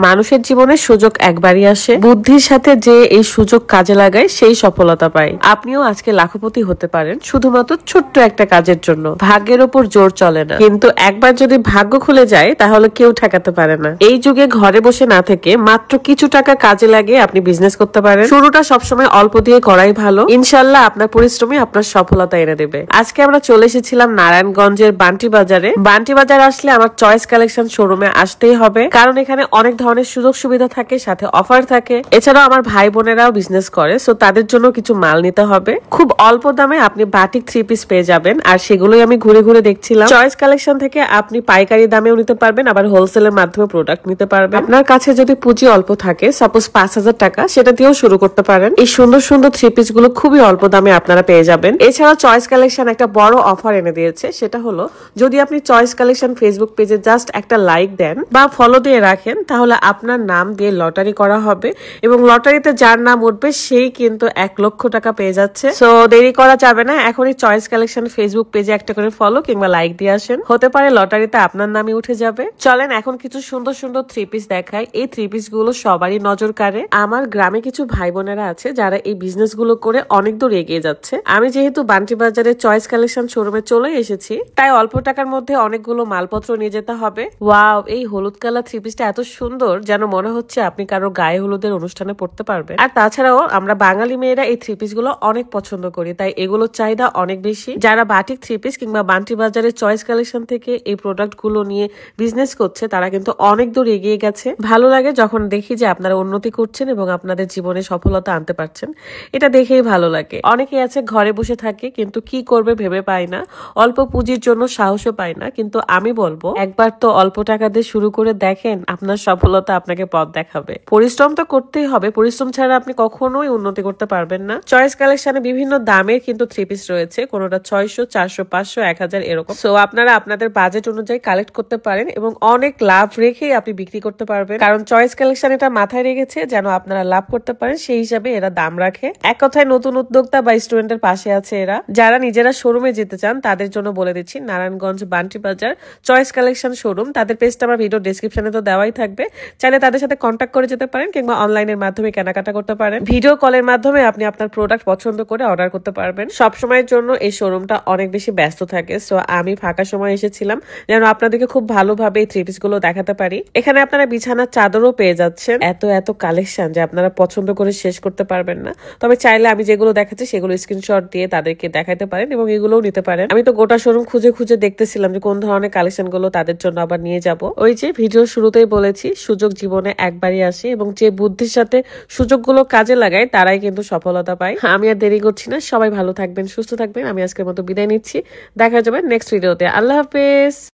মানুষের জীবনে সুযোগ একবারই আসে, বুদ্ধির সাথে যে এই সুযোগ কাজে লাগায় সেই সফলতা পায়। আপনিও আজকে লাখপতি হতে পারেন শুধুমাত্র ছোট্ট একটা কাজের জন্য। ভাগ্যের ওপর জোর চলে না, কিন্তু একবার যদি ভাগ্য খুলে যায় তাহলে কেউ ঠেকাতে পারে না। এই যুগে ঘরে বসে না থেকে মাত্র কিছু টাকা কাজে লাগিয়ে আপনি বিজনেস করতে পারেন। শুরুটা সবসময় অল্প দিয়ে করাই ভালো। ইনশাল্লাহ আপনার পরিশ্রমই আপনার সফলতা এনে দেবে। আজকে আমরা চলে এসেছিলাম নারায়ণগঞ্জের বান্টি বাজারে। বান্টি বাজার আসলে আমার চয়েস কালেকশন শোরুমে আসতেই হবে, কারণ এখানে অনেক ধরনের সুযোগ সুবিধা থাকে, সাথে অফার থাকে। এছাড়াও আমার ভাই বোনেরাও বিজনেস করে, সো তাদের জন্য কিছু মাল নিতে হবে। খুব অল্প দামে আপনি বাটিক 3 পিস পেয়ে যাবেন, আর সেগুলোই আমি ঘুরে ঘুরে দেখছিলাম। চয়েস কালেকশন থেকে আপনি পাইকারি দামেও নিতে পারবেন, আবার হোলসেলের মাধ্যমে প্রোডাক্ট নিতে পারবেন। আপনার কাছে যদি পুঁজি অল্প থাকে, সাপোজ 5000 টাকা, সেটা দিয়েও শুরু করতে পারেন। এই সুন্দর সুন্দর 3 পিস গুলো খুবই অল্প দামে আপনারা পেয়ে যাবেন। এছাড়া চয়েস কালেকশন একটা বড় অফার এনে দিয়েছে, সেটা হলো যদি আপনি চয়েস কালেকশন ফেসবুক পেজে জাস্ট একটা লাইক দেন বা ফলো দিয়ে রাখেন, তাহলে আপনার নাম দিয়ে লটারি করা হবে, এবং লটারিতে যার নাম উঠবে সেই কিন্তু 1 লক্ষ টাকা পেয়ে যাচ্ছে। সো দেরি করা যাবে না, এখনই চয়েস কালেকশন ফেসবুক পেজে একটা করে ফলো কিংবা লাইক দিয়ে আসেন। হতে পারে লটারিতে আপনার নামই উঠে যাবে। চলেন এখন কিছু সুন্দর সুন্দর 3 পিস দেখাই। এই 3 পিস গুলো সবারই নজর কাড়ে। আমার গ্রামে কিছু ভাই বোনেরা আছে যারা এই বিজনেস গুলো করে অনেক দূর এগিয়ে যাচ্ছে। আমি যেহেতু বান্টি বাজারের চয়েস কালেকশন শোরুমে চলে এসেছি, তাই অল্প টাকার মধ্যে অনেকগুলো মালপত্র নিয়ে যেতে হবে। ওয়াও, এই হলুদ কালার 3 পিসটা এত সুন্দর যেন মনে হচ্ছে আপনি কারো গায়ে হলুদের অনুষ্ঠানে পড়তে পারবেন। আর তাছাড়াও আমরা বাঙালি মেয়েরা এই 3 পিস গুলো অনেক পছন্দ করি, তাই এগুলোর চাহিদা অনেক বেশি। যারা বাটিক 3 পিস কিংবা বান্টি বাজারের চয়েস কালেকশন থেকে এই প্রোডাক্ট গুলো নিয়ে বিজনেস করছে, তারা কিন্তু অনেক দূর এগিয়ে গেছে। ভালো লাগে যখন দেখি যে আপনারা উন্নতি করছেন এবং আপনাদের জীবনে সফলতা আনতে পারছেন, এটা দেখেই ভালো লাগে। অনেকেই আছে ঘরে বসে থাকে কিন্তু কি করবে ভেবে পায় না, অল্প পুঁজির জন্য সাহসও পায় না। কিন্তু আমি বলবো একবার তো অল্প টাকা দিয়ে শুরু করে দেখেন, আপনার সফলতা আপনাকে পথ দেখাবে। পরিশ্রম তো করতেই হবে, পরিশ্রম ছাড়া আপনি কখনোই উন্নতি করতে পারবেন না। চয়েস কালেকশনে বিভিন্ন দামের কিন্তু 3 পিস রয়েছে, কোনোটা 600, 400, 500, 1000 এরকম। সো আপনারা আপনাদের বাজেট অনুযায়ী কালেক্ট করতে পারেন এবং অনেক লাভ রেখে আপনি বিক্রি করতে পারবেন, কারণ চয়েস কালেকশন এটা মাথায় রেখেছে যেন আপনারা লাভ করতে পারেন, সেই হিসাবে এরা দাম রাখে। এক কথায় নতুন উদ্যোক্তা বা স্টুডেন্টের পাশে আছে এরা। যারা নিজেরা শোরুমে যেতে চান তাদের জন্য বলে দিচ্ছি, নারায়ণগঞ্জ বান্টি বাজার চয়েস কালেকশন শোরুম, তাদের পেজটা আমার ভিডিও ডেসক্রিপশনে তো দেওয়াই থাকবে। চাইলে তাদের সাথে কন্ট্যাক্ট করে যেতে পারেন কিংবা অনলাইনের মাধ্যমে কেনাকাটা করতে পারেন। ভিডিও কলের মাধ্যমে আপনি আপনার প্রোডাক্ট পছন্দ করে অর্ডার করতে পারবেন। সব সময়ের জন্য এই শোরুমটা অনেক বেশি ব্যস্ত থাকে, সো আমি ফাঁকা সময় এসেছিলাম যেন আপনাদেরকে খুব ভালোভাবে এই 3 পিস গুলো দেখাতে পারি। এখানে আপনারা বিছানার চাদরও পেয়ে যাচ্ছেন। এত এত কালেকশন যে আপনারা পছন্দ করে শেষ করতে পারবেন না। তবে চাইলে আমি যেগুলো দেখাচ্ছি সেগুলো স্ক্রিনশট দিয়ে তাদেরকে দেখাতে পারেন এবং এগুলোও নিতে পারেন। আমি তো গোটা শোরুম খুঁজে খুঁজে দেখতেছিলাম যে কোন ধরনের কালেকশন গুলো তাদের জন্য আবার নিয়ে যাব। ওই যে ভিডিও শুরুতেই বলেছি, সুযোগ জীবনে একবারই আসে এবং যে বুদ্ধির সাথে সুযোগগুলো কাজে লাগায় তারাই কিন্তু সফলতা পায়। আমি আর দেরি করছি না, সবাই ভালো থাকবেন, সুস্থ থাকবেন। আমি আজকের মতো বিদায় নিচ্ছি, দেখা যাবে নেক্সট ভিডিওতে। আল্লাহ হাফেজ।